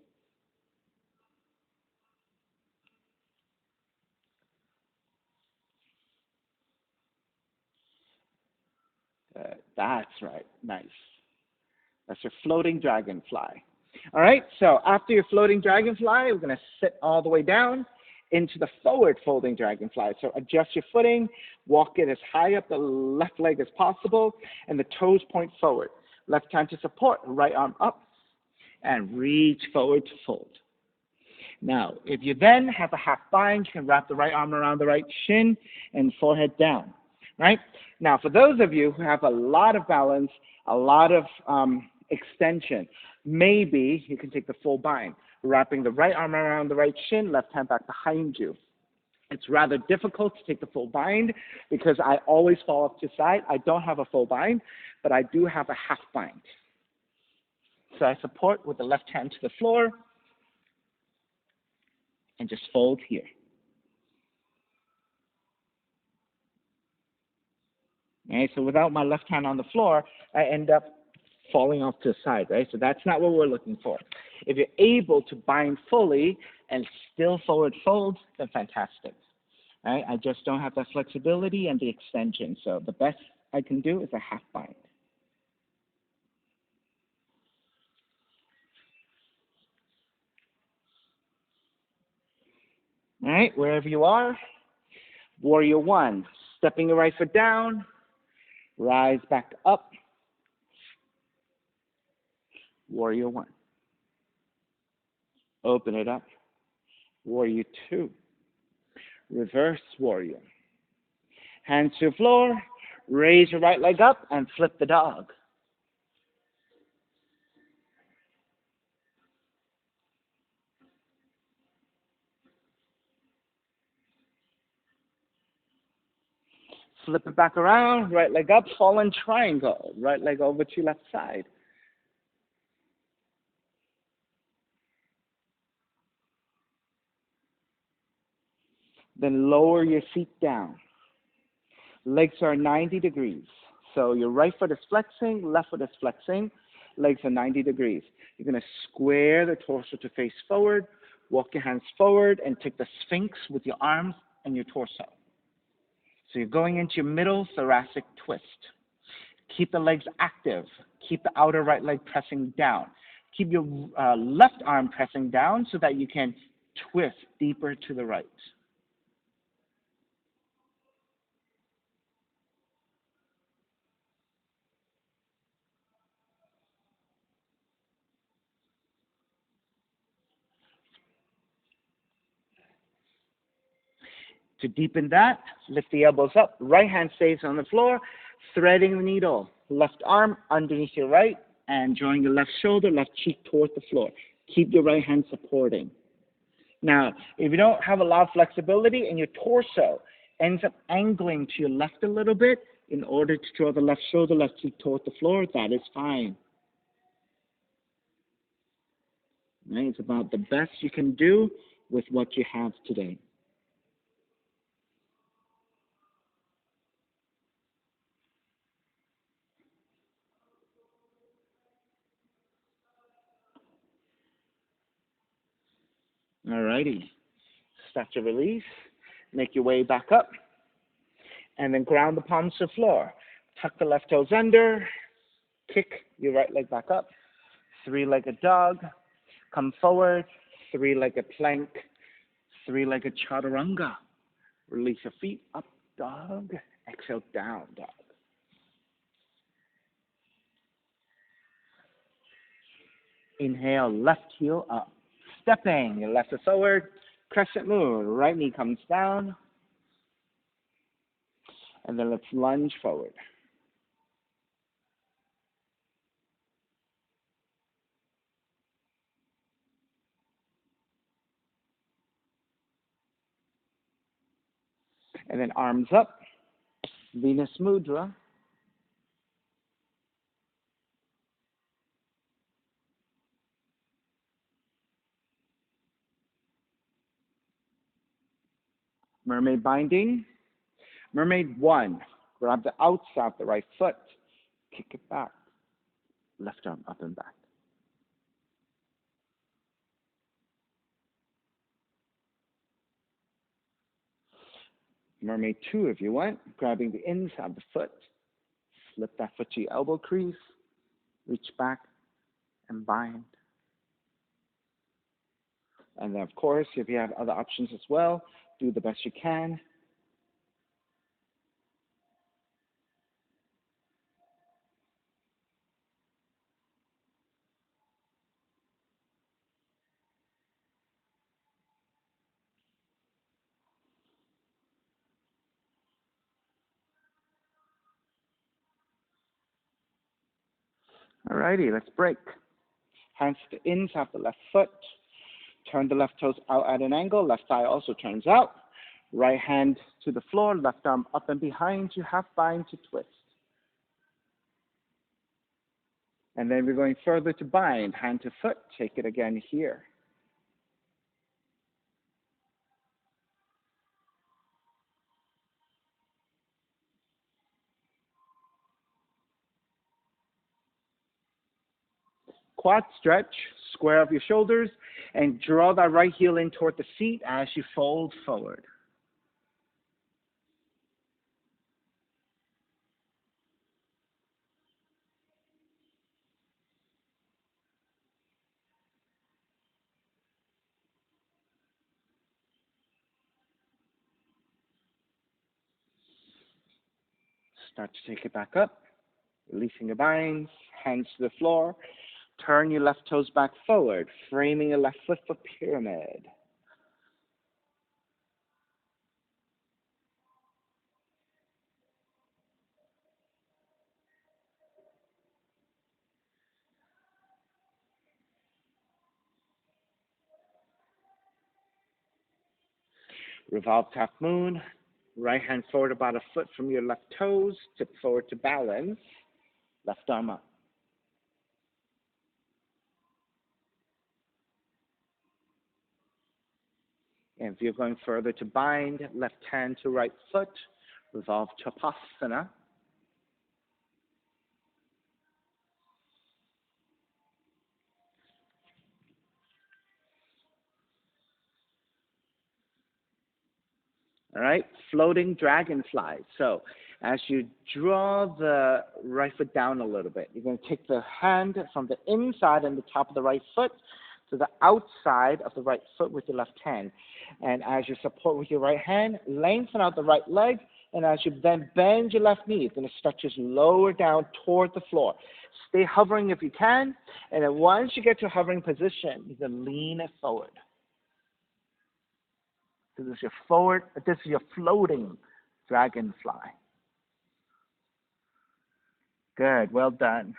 That's right. Nice. That's your floating dragonfly. All right, so after your floating dragonfly, we're going to sit all the way down into the forward folding dragonfly. So adjust your footing, walk it as high up the left leg as possible, and the toes point forward. Left hand to support, right arm up, and reach forward to fold. Now, if you then have a half bind, you can wrap the right arm around the right shin and forehead down, right? Now, for those of you who have a lot of balance, a lot of extension, maybe you can take the full bind, wrapping the right arm around the right shin, left hand back behind you. It's rather difficult to take the full bind because I always fall off to the side. I don't have a full bind, but I do have a half bind. So I support with the left hand to the floor and just fold here. Okay, so without my left hand on the floor, I end up falling off to the side, right? So that's not what we're looking for. If you're able to bind fully and still forward fold, then fantastic. Right? I just don't have that flexibility and the extension. So the best I can do is a half bind. All right, wherever you are, warrior one, stepping your right foot down, rise back up, warrior one. Open it up, warrior two, reverse warrior. Hands to the floor, raise your right leg up and flip the dog. Flip it back around, right leg up, fallen triangle, right leg over to left side. Then lower your feet down. Legs are 90 degrees. So your right foot is flexing, left foot is flexing, legs are 90 degrees. You're going to square the torso to face forward, walk your hands forward, and take the Sphinx with your arms and your torso. So you're going into your middle thoracic twist. Keep the legs active. Keep the outer right leg pressing down. Keep your left arm pressing down so that you can twist deeper to the right. To deepen that, lift the elbows up. Right hand stays on the floor, threading the needle. Left arm underneath your right, and drawing your left shoulder, left cheek toward the floor. Keep your right hand supporting. Now, if you don't have a lot of flexibility and your torso ends up angling to your left a little bit in order to draw the left shoulder, left cheek toward the floor, that is fine. Right? It's about the best you can do with what you have today. All righty. Start to release. Make your way back up. And then ground the palms to the floor. Tuck the left toes under. Kick your right leg back up. Three-legged dog. Come forward. Three-legged plank. Three-legged chaturanga. Release your feet. Up, dog. Exhale, down, dog. Inhale, left heel up. Stepping your left foot forward. Crescent moon. Right knee comes down. And then let's lunge forward. And then arms up. Venus Mudra. Mermaid binding. Mermaid 1. Grab the outside of the right foot. Kick it back. Left arm up and back. Mermaid 2, if you want. Grabbing the inside of the foot. Slip that foot to your elbow crease. Reach back and bind. And then, of course, if you have other options as well, do the best you can. Alrighty, let's break. Hands to the inside of the left foot. Turn the left toes out at an angle. Left thigh also turns out. Right hand to the floor. Left arm up and behind you. Half bind to twist. And then we're going further to bind. Hand to foot. Take it again here. Quad stretch. Square up your shoulders. And draw that right heel in toward the seat as you fold forward. Start to take it back up. Releasing your binds. Hands to the floor. Turn your left toes back forward, framing your left foot for pyramid. Revolve half moon. Right hand forward about a foot from your left toes. Tip forward to balance. Left arm up. And if you're going further to bind, left hand to right foot. Revolve Chapasana. All right, floating dragonfly. So as you draw the right foot down a little bit, you're going to take the hand from the inside and the top of the right foot to the outside of the right foot with your left hand. And as you support with your right hand, lengthen out the right leg. And as you then bend your left knee, it's going to start to lower down toward the floor. Stay hovering if you can. And then once you get to a hovering position, you can lean it forward. This is your floating dragonfly. Good, well done.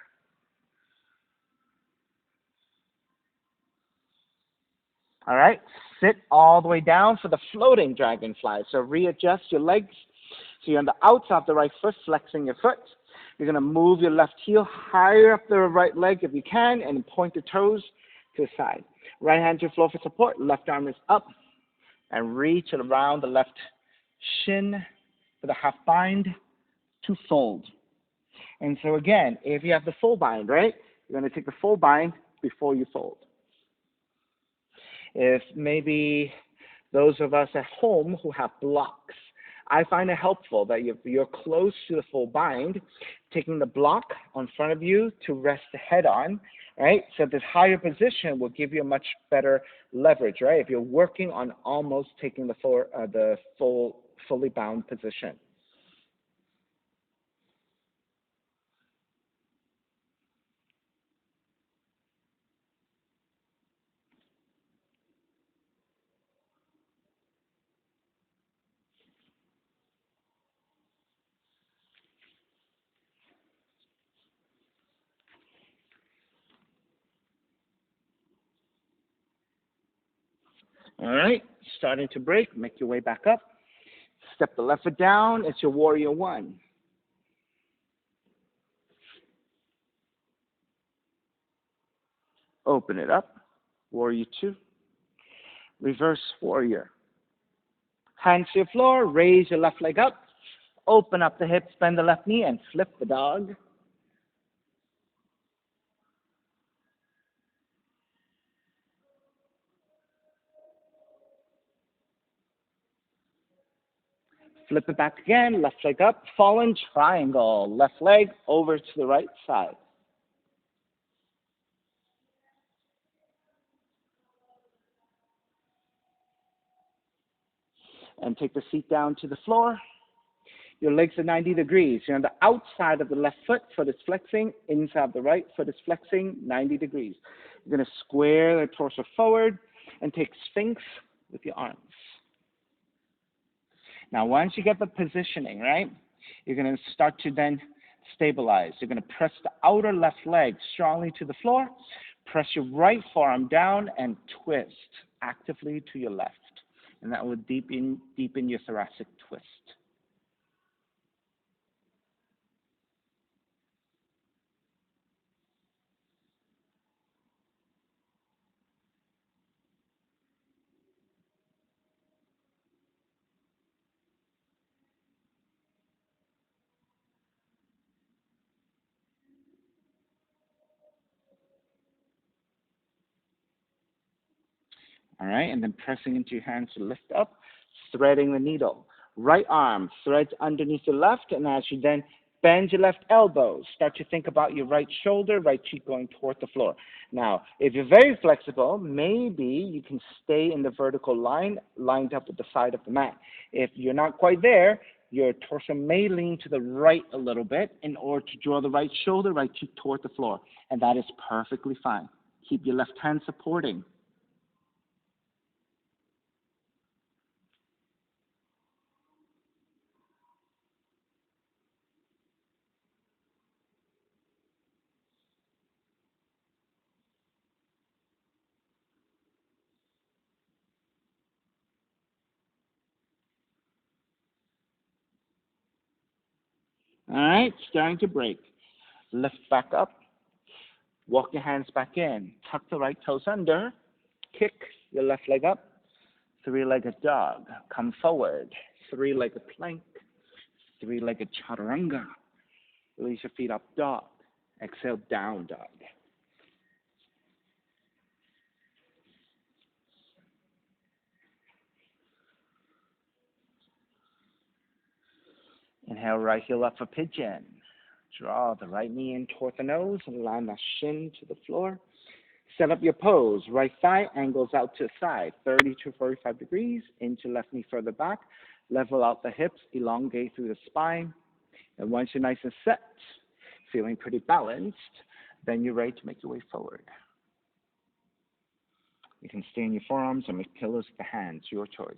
All right, sit all the way down for the floating dragonfly. So readjust your legs. So you're on the outside of the right foot, flexing your foot. You're going to move your left heel higher up the right leg if you can, and point your toes to the side. Right hand to the floor for support. Left arm is up, and reach around the left shin for the half bind to fold. And so again, if you have the full bind, right, you're going to take the full bind before you fold. If maybe those of us at home who have blocks, I find it helpful that you're close to the full bind, taking the block on front of you to rest the head on, right? So this higher position will give you a much better leverage, right? If you're working on almost taking the fully bound position. All right, starting to break, make your way back up. Step the left foot down, it's your warrior one. Open it up, warrior two. Reverse warrior. Hands to your floor, raise your left leg up, open up the hips, bend the left knee, and flip the dog. Flip it back again, left leg up, fallen triangle, left leg over to the right side. And take the seat down to the floor. Your legs are 90 degrees. You're on the outside of the left foot is flexing, inside of the right foot is flexing, 90 degrees. You're going to square the torso forward and take Sphinx with your arms. Now, once you get the positioning, right, you're going to start to then stabilize. You're going to press the outer left leg strongly to the floor, press your right forearm down, and twist actively to your left. And that will deepen your thoracic twist. All right, and then pressing into your hands to lift up, threading the needle. Right arm threads underneath your left, and as you then bend your left elbow, start to think about your right shoulder, right cheek going toward the floor. Now, if you're very flexible, maybe you can stay in the vertical line, lined up with the side of the mat. If you're not quite there, your torso may lean to the right a little bit in order to draw the right shoulder, right cheek toward the floor, and that is perfectly fine. Keep your left hand supporting. All right, starting to break. Lift back up. Walk your hands back in. Tuck the right toes under. Kick your left leg up. Three-legged dog. Come forward. Three-legged plank. Three-legged chaturanga. Release your feet up, dog. Exhale, down dog. Inhale, right heel up for pigeon. Draw the right knee in toward the nose and land the shin to the floor. Set up your pose. Right thigh angles out to the side, 30 to 45 degrees, into left knee further back. Level out the hips, elongate through the spine. And once you're nice and set, feeling pretty balanced, then you're ready to make your way forward. You can stay in your forearms or make pillows with the hands, your choice.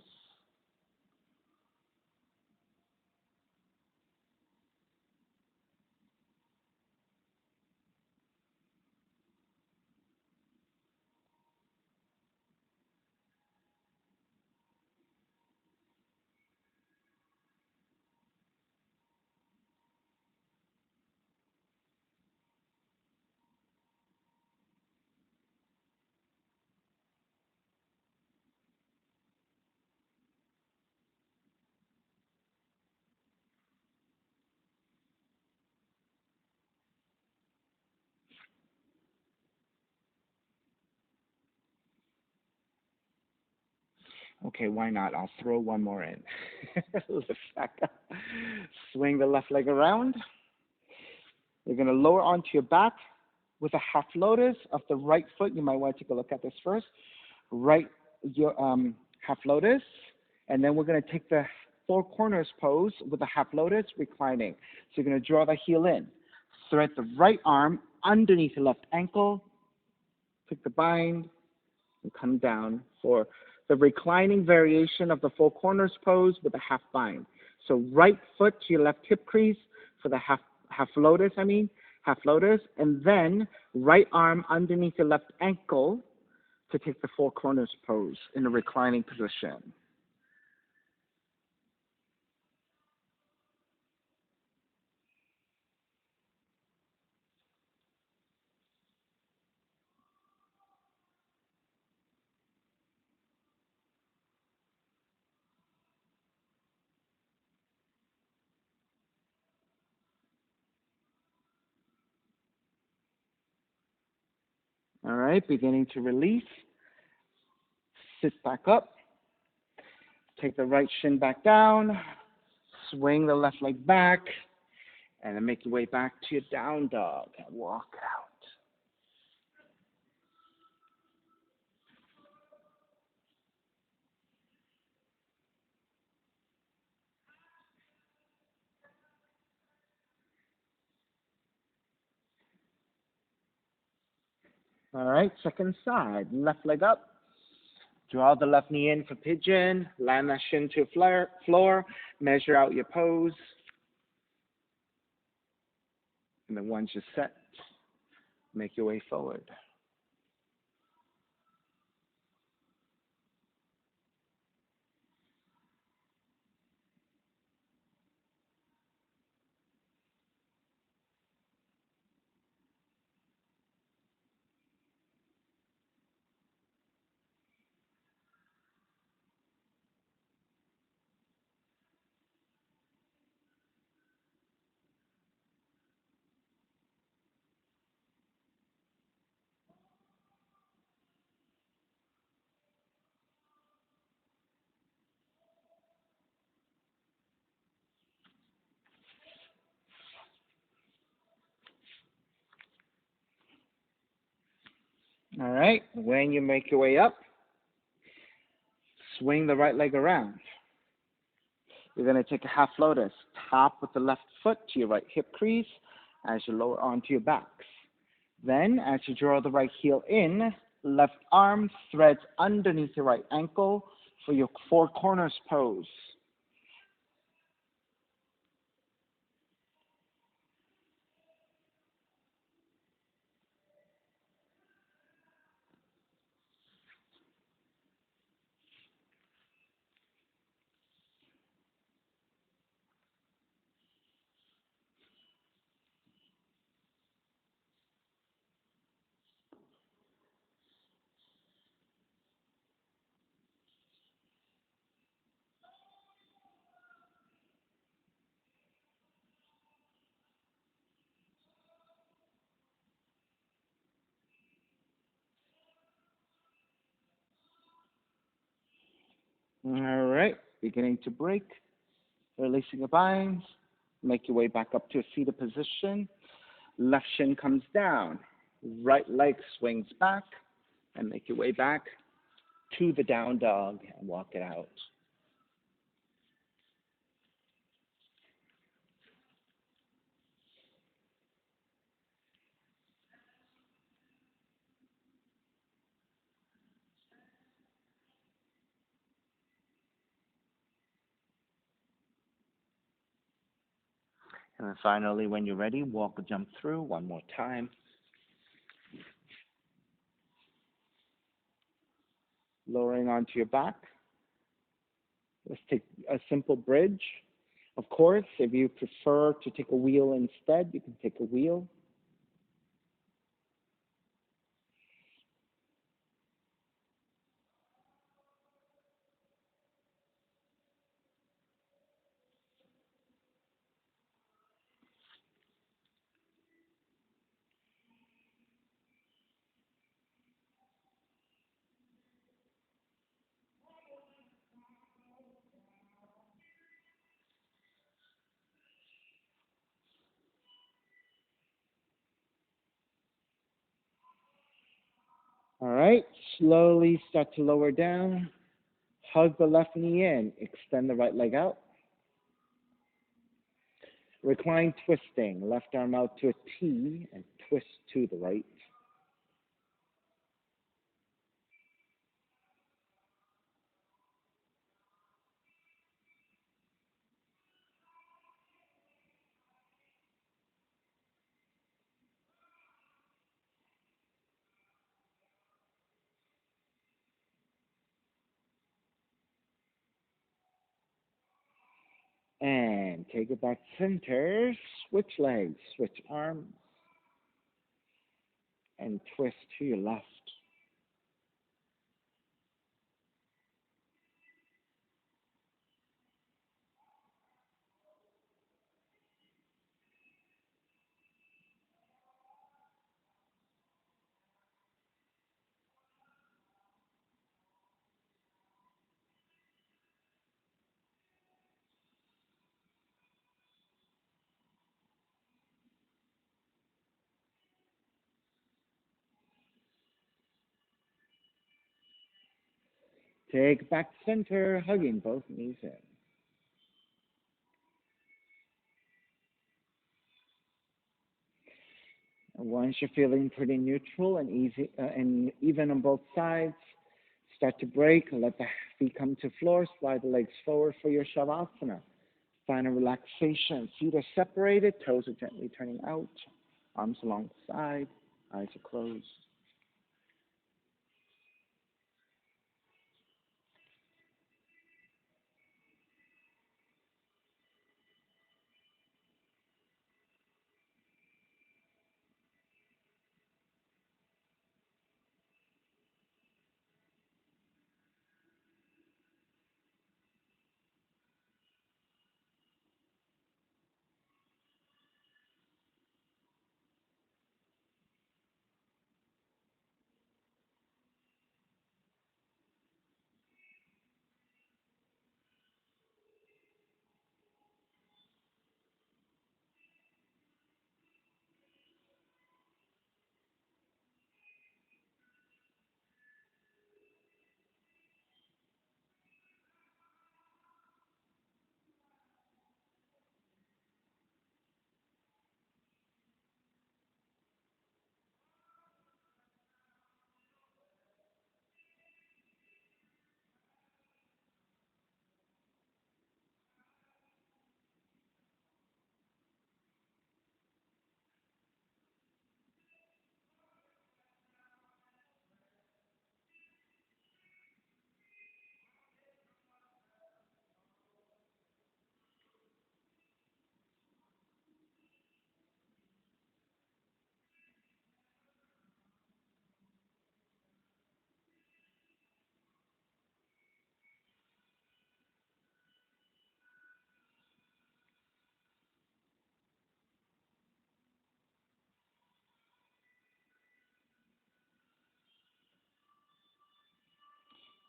Okay, why not? I'll throw one more in. Lift back up. Swing the left leg around. You're going to lower onto your back with a half lotus of the right foot. You might want to take a look at this first. Right your half lotus, and then we're going to take the four corners pose with a half lotus reclining. So you're going to draw the heel in. Thread the right arm underneath the left ankle. Pick the bind and come down for the reclining variation of the four corners pose with a half bind. So right foot to your left hip crease for the half lotus, half lotus, and then right arm underneath your left ankle to take the four corners pose in a reclining position. All right, beginning to release. Sit back up. Take the right shin back down. Swing the left leg back. And then make your way back to your down dog and walk out. All right, second side. Left leg up. Draw the left knee in for pigeon. Land that shin to floor. Measure out your pose. And then once you're set, make your way forward. All right, when you make your way up, swing the right leg around. You're going to take a half lotus, top with the left foot to your right hip crease as you lower onto your backs. Then, as you draw the right heel in, left arm threads underneath your right ankle for your four corners pose. All right, beginning to break, releasing the binds. Make your way back up to a seated position. Left shin comes down. Right leg swings back and make your way back to the down dog and walk it out. And then finally, when you're ready, walk or jump through one more time. Lowering onto your back. Let's take a simple bridge. Of course, if you prefer to take a wheel instead, you can take a wheel. All right, slowly start to lower down. Hug the left knee in. Extend the right leg out. Recline twisting. Left arm out to a T and twist to the right. And take it back center. Switch legs, switch arms, and twist to your left. Take it back center, hugging both knees in. And once you're feeling pretty neutral and easy and even on both sides, start to break. Let the feet come to floor. Slide the legs forward for your shavasana. Find a relaxation. Feet are separated. Toes are gently turning out. Arms along the side. Eyes are closed.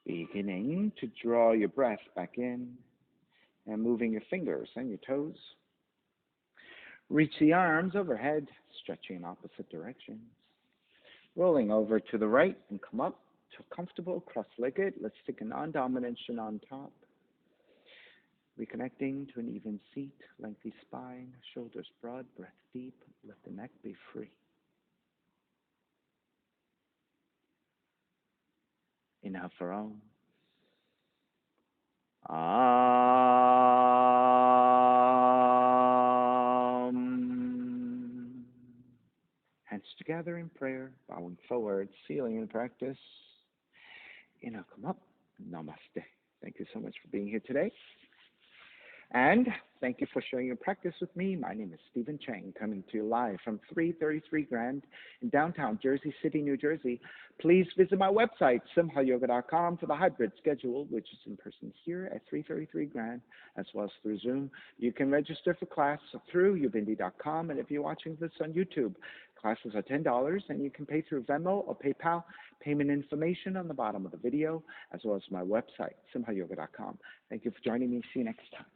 Beginning to draw your breath back in and moving your fingers and your toes. Reach the arms overhead, stretching in opposite directions. Rolling over to the right and come up to comfortable cross-legged. Let's take a non-dominant chin on top. Reconnecting to an even seat, lengthy spine, shoulders broad, breath deep, let the neck be free. Inhale for Om. Om. Hands together in prayer, bowing forward, sealing in practice. Inhale, come up. Namaste. Thank you so much for being here today. And thank you for sharing your practice with me. My name is Stephen Chang, coming to you live from 333 Grand in downtown Jersey City, New Jersey. Please visit my website, simhayoga.com, for the hybrid schedule, which is in person here at 333 Grand, as well as through Zoom. You can register for class through ubindi.com, and if you're watching this on YouTube, classes are $10, and you can pay through Venmo or PayPal. Payment information on the bottom of the video, as well as my website, simhayoga.com. Thank you for joining me. See you next time.